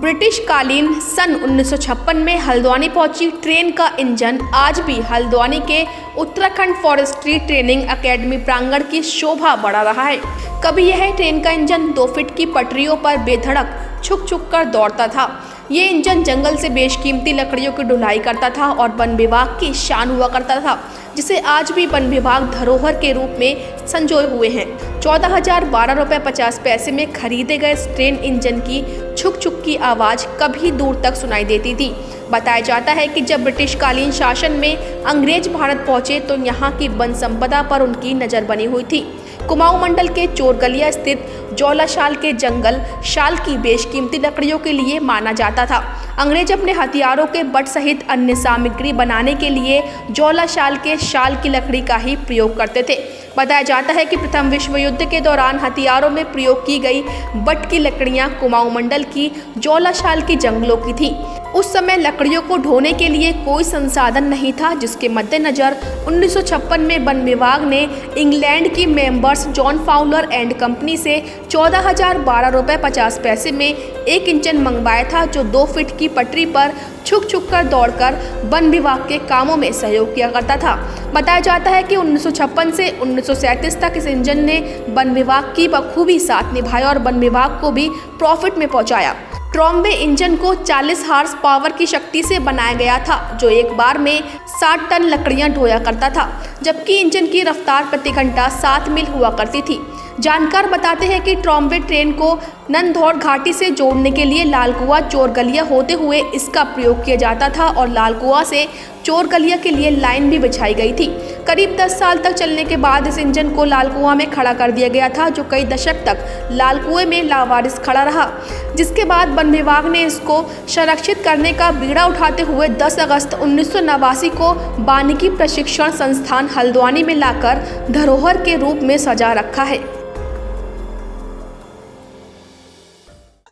British कालीन सन 1956 में हल्द्वानी पहुंची ट्रेन का इंजन आज भी हल्द्वानी के उत्तराखंड फॉरेस्ट्री ट्रेनिंग एकेडमी प्रांगण की शोभा बढ़ा रहा है। कभी यह ट्रेन का इंजन 2 फीट की पटरियों पर बेधड़क छुक छुक कर दौड़ता था। ये इंजन जंगल से बेशकीमती लकड़ियों की ढुलाई करता था और वन विभाग की शान हुआ करता था, जिसे आज भी वन विभाग धरोहर के रूप में संजोए हुए हैं। 14,012 रुपये 50 पैसे में खरीदे गए इस ट्रेन इंजन की छुक छुक की आवाज़ कभी दूर तक सुनाई देती थी। बताया जाता है कि जब ब्रिटिश कालीन शासन में अंग्रेज भारत पहुंचे तो यहाँ की वन संपदा पर उनकी नज़र बनी हुई थी। कुमाऊं मंडल के चोरगलिया स्थित जौलाशाल के जंगल शाल की बेशकीमती लकड़ियों के लिए माना जाता था। अंग्रेज अपने हथियारों के बट सहित अन्य सामग्री बनाने के लिए जौलाशाल के शाल की लकड़ी का ही प्रयोग करते थे। बताया जाता है कि प्रथम विश्व युद्ध के दौरान हथियारों में प्रयोग की गई बट की लकड़ियां कुमाऊं मंडल की जौलाशाल की जंगलों की थी। उस समय लकड़ियों को ढोने के लिए कोई संसाधन नहीं था, जिसके मद्देनजर 1956 में वन विभाग ने इंग्लैंड की members John Fowler and company से 14,012 रुपये 50 पैसे में एक इंजन मंगवाया था, जो 2 फीट की पटरी पर छुक छुक कर दौड़कर वन विभाग के कामों में सहयोग किया करता था। बताया जाता है कि 1956 से 1937 तक इस इंजन ने वन विभाग की बखूबी साथ निभाया और वन विभाग को भी प्रॉफिट में पहुंचाया। ट्रॉम्बे इंजन को 40 हार्स पावर की शक्ति से बनाया गया था, जो एक बार में 60 टन लकड़ियां ढोया करता था, जबकि इंजन की रफ्तार प्रति घंटा 7 मील हुआ करती थी। जानकार बताते हैं कि ट्रॉम्बे ट्रेन को नंदौर घाटी से जोड़ने के लिए लालकुआ चोरगलिया होते हुए इसका प्रयोग किया जाता था और लालकुआ से चोरगलिया के लिए लाइन भी बिछाई गई थी। करीब 10 साल तक चलने के बाद इस इंजन को लालकुआ में खड़ा कर दिया गया था, जो कई दशक तक लालकुएं में लावारिस खड़ा रहा, जिसके बाद वन विभाग ने इसको संरक्षित करने का बीड़ा उठाते हुए 10 अगस्त 1989 को वानिकी प्रशिक्षण संस्थान हल्द्वानी में लाकर धरोहर के रूप में सजा रखा है।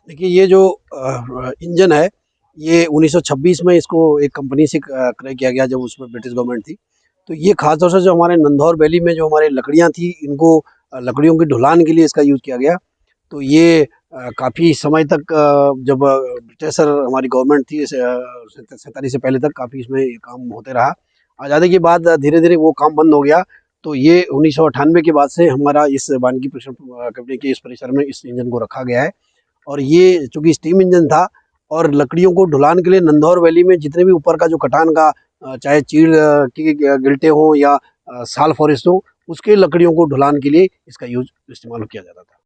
देखिए, ये जो इंजन है ये 1926 में इसको एक कंपनी से क्रय किया गया, जब उसमें ब्रिटिश गवर्नमेंट थी। तो ये खासतौर से जो हमारे नंदौर वैली में जो हमारे लकड़ियाँ थी, इनको लकड़ियों की ढुलान के लिए इसका यूज़ किया गया। तो ये काफ़ी समय तक, जब ब्रिटिशर हमारी गवर्नमेंट थी 47 से पहले तक काफ़ी इसमें काम होते रहा। आज़ादी के बाद धीरे धीरे वो काम बंद हो गया। तो ये 1998 के बाद से हमारा इस वानिकी प्रशिक्षण कंपनी के इस परिसर में इस इंजन को रखा गया है। और ये चूँकि स्टीम इंजन था और लकड़ियों को ढुलान के लिए नंदौर वैली में जितने भी ऊपर का जो कटान का, चाहे चीड़ की गिल्टे हों या साल फॉरेस्ट हो, उसके लकड़ियों को ढुलान के लिए इसका यूज इस्तेमाल किया जाता था।